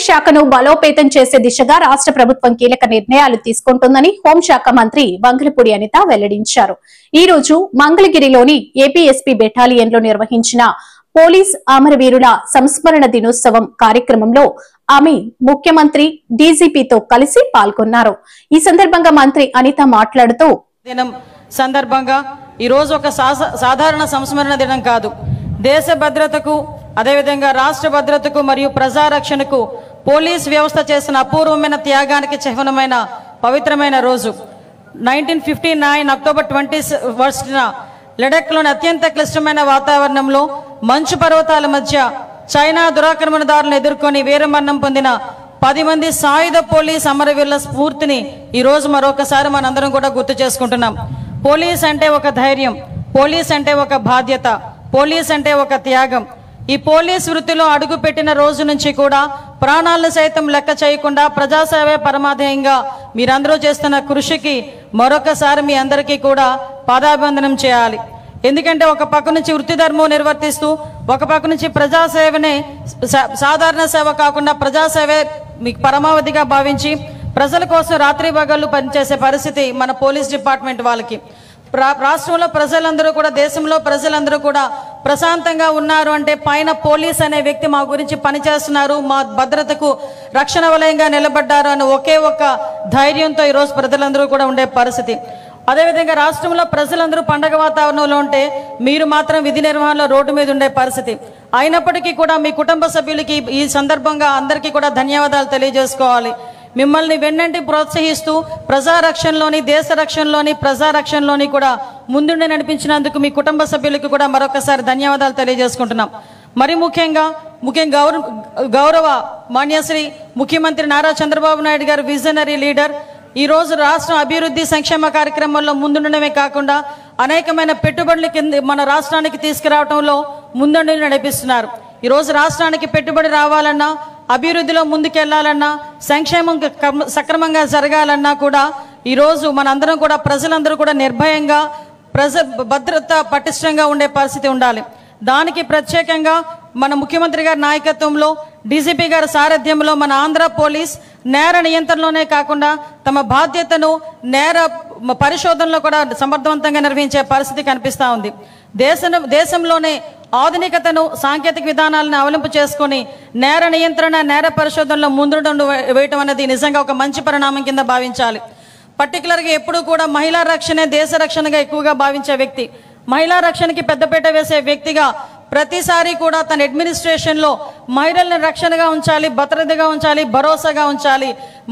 Police శాఖను బలోపేతం చేసే దిశగా రాష్ట్ర ప్రభుత్వం కీలక నిర్ణయాలు తీసుకుంటుందని హోంశాఖ మంత్రి వంగలపూడి అనిత వెల్లడించారు. ఈ రోజు మంగళగిరిలోని ఏపీఎస్పీ బెటాలియన్ లో నిర్వహించిన పోలీస్ అమరవీరుల సంస్మరణ దినోత్సవం కార్యక్రమంలో ఆమె ముఖ్యమంత్రి డీజీపీతో కలిసి పాల్గొన్నారు. ఈ సందర్భంగా మంత్రి అనిత మాట్లాడుతూ దినం సందర్భంగా ఈ రోజు ఒక సాధారణ సంస్మరణ దినం కాదు, దేశ భద్రతకు అదేవిధంగా రాష్ట్ర భద్రతకు మరియు ప్రజారక్షణకు పోలీస్ వ్యవస్థ చేసిన అపూర్వమైన త్యాగానికి చిహ్నమైన పవిత్రమైన రోజు. 1959 అక్టోబర్ 21న లడఖ్లోని అత్యంత క్లిష్టమైన వాతావరణంలో మంచు పర్వతాల మధ్య చైనా దురాక్రమణదారులను ఎదుర్కొని వీరమరణం పొందిన 10 మంది సాయుధ పోలీస్ అమరవీరుల స్ఫూర్తిని ఈ రోజు మరొకసారి మనందరం కూడా గుర్తు చేసుకుంటున్నాం. పోలీస్ అంటే ఒక ధైర్యం, పోలీస్ అంటే ఒక బాధ్యత, పోలీస్ అంటే ఒక త్యాగం. ఈ పోలీస్ వృత్తిలో అడుగు పెట్టిన రోజు నుంచి కూడా ప్రాణాలను సైతం లెక్క చేయకుండా ప్రజాసేవే పరమాధ్యేయంగా మీరందరూ చేస్తున్న కృషికి మరొకసారి మీ అందరికీ కూడా పాదాభివందనం చేయాలి. ఎందుకంటే ఒక పక్క నుంచి వృత్తి ధర్మం నిర్వర్తిస్తూ ఒక పక్క నుంచి ప్రజాసేవనే సాధారణ సేవ కాకుండా ప్రజాసేవే మీకు పరమావధిగా భావించి ప్రజల కోసం రాత్రి పగళ్ళు పనిచేసే పరిస్థితి మన పోలీస్ డిపార్ట్మెంట్ వాళ్ళకి. రాష్ట్రంలో ప్రజలందరూ కూడా దేశంలో ప్రజలందరూ కూడా ప్రశాంతంగా ఉన్నారు అంటే పైన పోలీస్ అనే వ్యక్తి మా గురించి పనిచేస్తున్నారు, మా భద్రతకు రక్షణ వలయంగా నిలబడ్డారు అని ఒకే ఒక ధైర్యంతో ఈరోజు ప్రజలందరూ కూడా ఉండే పరిస్థితి. అదేవిధంగా రాష్ట్రంలో ప్రజలందరూ పండగ వాతావరణంలో ఉంటే మీరు మాత్రం విధి నిర్వహణలో రోడ్డు మీద ఉండే పరిస్థితి. అయినప్పటికీ కూడా మీ కుటుంబ సభ్యులకి ఈ సందర్భంగా అందరికీ కూడా ధన్యవాదాలు తెలియజేసుకోవాలి. మిమ్మల్ని వెన్నంటి ప్రోత్సహిస్తూ ప్రజారక్షణలోని దేశ రక్షణలోని ప్రజారక్షణలోని కూడా ముందుండి నడిపించినందుకు మీ కుటుంబ సభ్యులకు కూడా మరొకసారి ధన్యవాదాలు తెలియజేసుకుంటున్నాం. మరి ముఖ్యంగా గౌరవ మాన్యశ్రీ ముఖ్యమంత్రి నారా చంద్రబాబు నాయుడు గారు విజనరీ లీడర్ ఈ రోజు రాష్ట్ర అభివృద్ధి సంక్షేమ కార్యక్రమాల్లో ముందుండడమే కాకుండా అనేకమైన పెట్టుబడుల కింద మన రాష్ట్రానికి తీసుకురావడంలో ముందుండి నడిపిస్తున్నారు. ఈరోజు రాష్ట్రానికి పెట్టుబడి రావాలన్నా, అభివృద్ధిలో ముందుకెళ్లాలన్నా, సంక్షేమం సక్రమంగా జరగాలన్నా కూడా ఈరోజు మనందరం కూడా ప్రజలందరూ కూడా నిర్భయంగా భద్రత పటిష్టంగా ఉండే పరిస్థితి ఉండాలి. దానికి ప్రత్యేకంగా మన ముఖ్యమంత్రి గారి నాయకత్వంలో డీజీపీ గారి సారథ్యంలో మన ఆంధ్ర పోలీస్ నేర నియంత్రణలోనే కాకుండా తమ బాధ్యతను నేర పరిశోధనలో కూడా సమర్థవంతంగా నిర్వహించే పరిస్థితి కనిపిస్తూ ఉంది. దేశంలోనే ఆధునికతను సాంకేతిక విధానాలను అవలంబు చేసుకుని నేర నియంత్రణ నేర పరిశోధనలో ముందు వేయటం అనేది నిజంగా ఒక మంచి పరిణామం కింద భావించాలి. పర్టికులర్గా ఎప్పుడు కూడా మహిళా రక్షణే దేశ రక్షణగా ఎక్కువగా భావించే వ్యక్తి, మహిళా రక్షణకి పెద్దపీట వేసే వ్యక్తిగా ప్రతిసారి కూడా తన అడ్మినిస్ట్రేషన్లో మహిళలను రక్షణగా ఉంచాలి, భద్రతగా ఉంచాలి, భరోసాగా ఉంచాలి.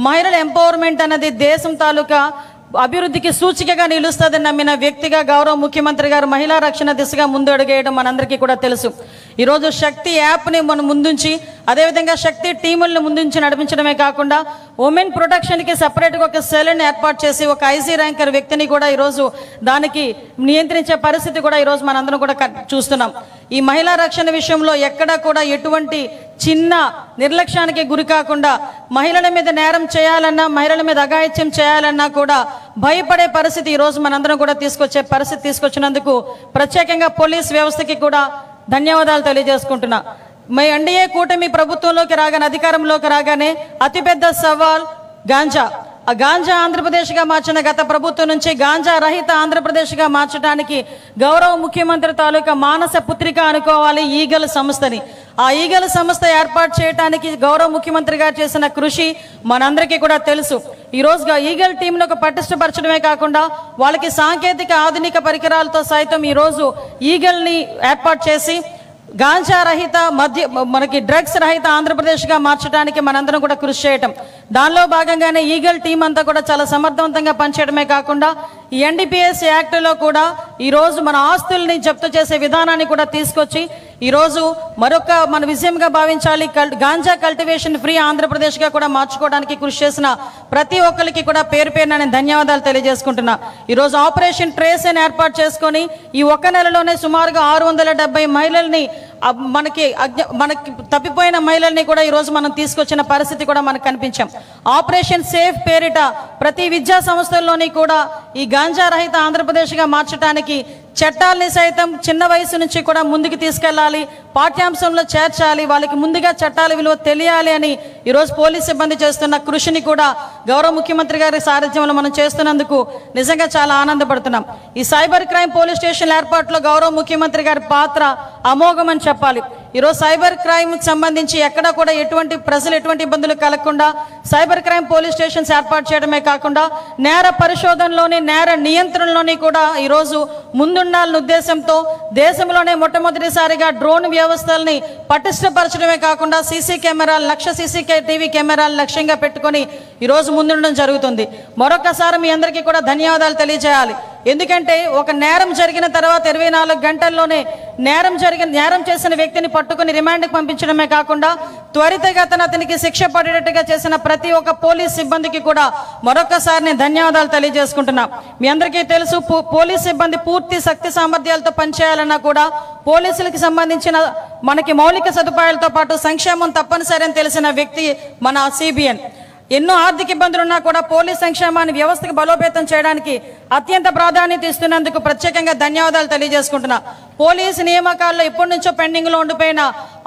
మహిళల ఎంపవర్మెంట్ అనేది దేశం తాలూకా అభివృద్ధికి సూచికగా నిలుస్తుందని నమ్మిన వ్యక్తిగా గౌరవ ముఖ్యమంత్రి గారు మహిళా రక్షణ దిశగా ముందు అడుగేయడం మనందరికీ కూడా తెలుసు. ఈరోజు శక్తి యాప్ని మనం ముందుంచి అదేవిధంగా శక్తి టీములను ముందుంచి నడిపించడమే కాకుండా ఉమెన్ ప్రొటెక్షన్కి సెపరేట్గా ఒక సెల్ని ఏర్పాటు చేసి ఒక ఐజీ ర్యాంకర్ వ్యక్తిని కూడా ఈరోజు దానికి నియంత్రించే పరిస్థితి కూడా ఈరోజు మనందరం కూడా చూస్తున్నాం. ఈ మహిళా రక్షణ విషయంలో ఎక్కడా కూడా ఎటువంటి చిన్న నిర్లక్ష్యానికి గురి కాకుండా మహిళల మీద నేరం చేయాలన్నా, మహిళల మీద అఘాయిత్యం చేయాలన్నా కూడా భయపడే పరిస్థితి ఈరోజు మనందరం కూడా తీసుకొచ్చే పరిస్థితి తీసుకొచ్చినందుకు ప్రత్యేకంగా పోలీస్ వ్యవస్థకి కూడా ధన్యవాదాలు తెలియజేసుకుంటున్నా. మీ ఎన్డీఏ కూటమి ప్రభుత్వంలోకి రాగానే అధికారంలోకి రాగానే అతిపెద్ద సవాల్ గాంజా. ఆ గాంజా ఆంధ్రప్రదేశ్గా మార్చిన గత ప్రభుత్వం నుంచి గాంజా రహిత ఆంధ్రప్రదేశ్గా మార్చడానికి గౌరవ ముఖ్యమంత్రి తాలూకా మానస పుత్రిక అనుకోవాలి ఈగల్ సంస్థని. ఆ ఈగల్ సంస్థ ఏర్పాటు చేయడానికి గౌరవ ముఖ్యమంత్రి గారు చేసిన కృషి మనందరికీ కూడా తెలుసు. ఈరోజు ఈగల్ టీంను ఒక పటిష్టపరచడమే కాకుండా వాళ్ళకి సాంకేతిక ఆధునిక పరికరాలతో సైతం ఈరోజు ఈగల్ని ఏర్పాటు చేసి గాంజా రహిత మనకి డ్రగ్స్ రహిత ఆంధ్రప్రదేశ్గా మార్చడానికి మనందరం కూడా కృషి చేయటం. దానిలో భాగంగానే ఈగల్ టీం అంతా కూడా చాలా సమర్థవంతంగా పనిచేయడమే కాకుండా ఈ ఎన్డీపీఎస్ యాక్ట్లో కూడా ఈరోజు మన ఆస్తుల్ని జప్తు చేసే విధానాన్ని కూడా తీసుకొచ్చి ఈరోజు మరొక మన విజయంగా భావించాలి. గాంజా కల్టివేషన్ ఫ్రీ ఆంధ్రప్రదేశ్గా కూడా మార్చుకోవడానికి కృషి చేసిన ప్రతి ఒక్కరికి కూడా పేరు పేరున నేను ధన్యవాదాలు తెలియజేసుకుంటున్నా. ఈరోజు ఆపరేషన్ ట్రేస్ అని ఏర్పాటు చేసుకొని ఈ ఒక్క నెలలోనే సుమారుగా 670 మహిళల్ని మనకి తప్పిపోయిన మహిళల్ని కూడా ఈరోజు మనం తీసుకొచ్చిన పరిస్థితి కూడా మనకు కనిపించాం. ఆపరేషన్ సేఫ్ పేరిట ప్రతి విద్యా సంస్థల్లోని కూడా ఈ గాంజా రహిత ఆంధ్రప్రదేశ్గా మార్చడానికి చట్టాలని సైతం చిన్న వయసు నుంచి కూడా ముందుకు తీసుకెళ్లాలి, పాఠ్యాంశంలో చేర్చాలి, వాళ్ళకి ముందుగా చట్టాల విలువ తెలియాలి అని ఈరోజు పోలీస్ సిబ్బంది చేస్తున్న కృషిని కూడా గౌరవ ముఖ్యమంత్రి గారి సారథ్యంలో మనం చేస్తున్నందుకు నిజంగా చాలా ఆనందపడుతున్నాం. ఈ సైబర్ క్రైమ్ పోలీస్ స్టేషన్ ఏర్పాటులో గౌరవ ముఖ్యమంత్రి గారి పాత్ర అమోఘమని చెప్పాలి. ఈరోజు సైబర్ క్రైమ్ సంబంధించి ఎక్కడ కూడా ప్రజలు ఎటువంటి ఇబ్బందులు కలగకుండా సైబర్ క్రైమ్ పోలీస్ స్టేషన్స్ ఏర్పాటు చేయడమే కాకుండా నేర పరిశోధనలోని నేర నియంత్రణలోని కూడా ఈరోజు ముందుండాలనే ఉద్దేశంతో దేశంలోనే మొట్టమొదటిసారిగా డ్రోన్ వ్యవస్థల్ని పటిష్టపరచడమే కాకుండా సీసీ కెమెరాలు 1,00,000 CCTV కెమెరాలు లక్ష్యంగా పెట్టుకొని ఈరోజు ముందుండడం జరుగుతుంది. మరొకసారి మీ అందరికీ కూడా ధన్యవాదాలు తెలియజేయాలి. ఎందుకంటే ఒక నేరం జరిగిన తర్వాత 24 గంటల్లోనే నేరం చేసిన వ్యక్తిని పట్టుకుని రిమాండ్కి పంపించడమే కాకుండా త్వరితగతిన అతనికి శిక్ష పడేటట్టుగా చేసిన ప్రతి ఒక్క పోలీస్ సిబ్బందికి కూడా మరొకసారి నేను ధన్యవాదాలు తెలియజేసుకుంటున్నా. మీ అందరికీ తెలుసు, పోలీస్ సిబ్బంది పూర్తి శక్తి సామర్థ్యాలతో పనిచేయాలన్నా కూడా పోలీసులకు సంబంధించిన మనకి మౌలిక సదుపాయాలతో పాటు సంక్షేమం తప్పనిసరి అని తెలిసిన వ్యక్తి మన సిబిఎన్. ఎన్నో ఆర్థిక ఇబ్బందులు ఉన్నా కూడా పోలీస్ సంక్షేమాన్ని వ్యవస్థకు బలోపేతం చేయడానికి అత్యంత ప్రాధాన్యత ఇస్తున్నందుకు ప్రత్యేకంగా ధన్యవాదాలు తెలియజేసుకుంటున్నా. పోలీసు నియామకాల్లో ఎప్పటి నుంచో పెండింగ్ లో ఉండిపోయిన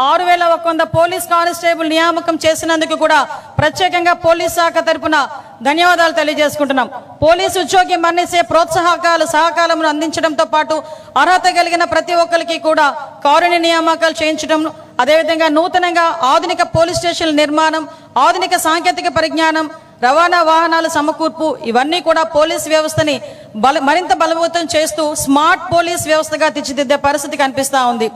6,100 పోలీస్ కానిస్టేబుల్ నియామకం చేసినందుకు కూడా ప్రత్యేకంగా పోలీస్ శాఖ తరపున ధన్యవాదాలు తెలియజేసుకుంటున్నాం. పోలీసు ఉద్యోగి మరణించే ప్రోత్సాహకాలు సహకారం అందించడంతో పాటు అర్హత కలిగిన ప్రతి ఒక్కరికి కూడా కారుణ్య నియామకాలు చేయించడం, అదేవిధంగా నూతనంగా ఆధునిక పోలీస్ స్టేషన్ల నిర్మాణం, ఆధునిక సాంకేతిక పరిజ్ఞానం, రవాణా వాహనాల సమకూర్పు ఇవన్నీ కూడా పోలీస్ వ్యవస్థని మరింత బలవంతం చేస్తూ స్మార్ట్ పోలీస్ వ్యవస్థగా తీర్చిదిద్దే పరిస్థితి కనిపిస్తూ ఉంది.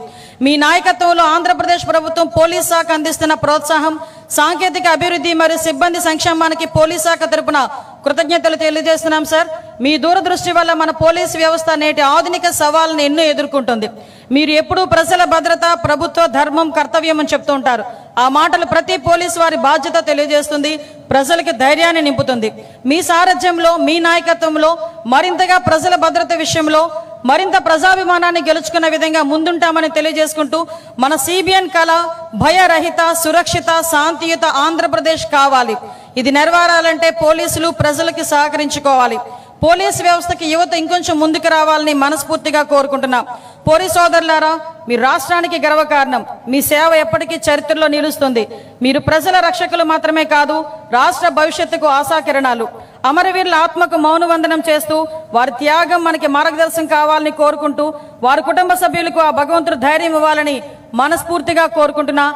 మీ నాయకత్వంలో ఆంధ్రప్రదేశ్ ప్రభుత్వం పోలీస్ శాఖ అందిస్తున్న ప్రోత్సాహం, సాంకేతిక అభివృద్ధి మరియు సిబ్బంది సంక్షేమానికి పోలీస్ శాఖ తరపున కృతజ్ఞతలు తెలియజేస్తున్నాం సార్. మీ దూరదృష్టి వల్ల మన పోలీస్ వ్యవస్థ నేటి ఆధునిక సవాళ్ళను ఎన్నో ఎదుర్కొంటుంది. మీరు ఎప్పుడూ ప్రజల భద్రత, ప్రభుత్వ ధర్మం, కర్తవ్యం అని చెప్తూ ఉంటారు. ఆ మాటలు ప్రతి పోలీసు వారి బాధ్యత తెలియజేస్తుంది, ప్రజలకి ధైర్యాన్ని నింపుతుంది. మీ సారథ్యంలో, మీ నాయకత్వంలో మరింతగా ప్రజల భద్రత విషయంలో మరింత ప్రజాభిమానాన్ని గెలుచుకున్న విధంగా ముందుంటామని తెలియజేసుకుంటూ మన సిబిఎన్ కళ భయరహిత, సురక్షిత, శాంతియుత ఆంధ్రప్రదేశ్ కావాలి. ఇది నెరవేరాలంటే పోలీసులు ప్రజలకి సహకరించుకోవాలి. పోలీస్ వ్యవస్థకి యువత ఇంకొంచెం ముందుకు రావాలని మనస్ఫూర్తిగా కోరుకుంటున్నాం. పోలీస్ సోదరులారా, మీ రాష్ట్రానికి గర్వకారణం. మీ సేవ ఎప్పటికీ చరిత్రలో నిలుస్తుంది. మీరు ప్రజల రక్షకులు మాత్రమే కాదు, రాష్ట్ర భవిష్యత్తుకు ఆశాకిరణాలు. అమరవీరుల ఆత్మకు మౌనవందనం చేస్తూ వారి త్యాగం మనకి మార్గదర్శనం కావాలని కోరుకుంటూ వారి కుటుంబ సభ్యులకు ఆ భగవంతుడు ధైర్యం ఇవ్వాలని మనస్ఫూర్తిగా కోరుకుంటున్నా.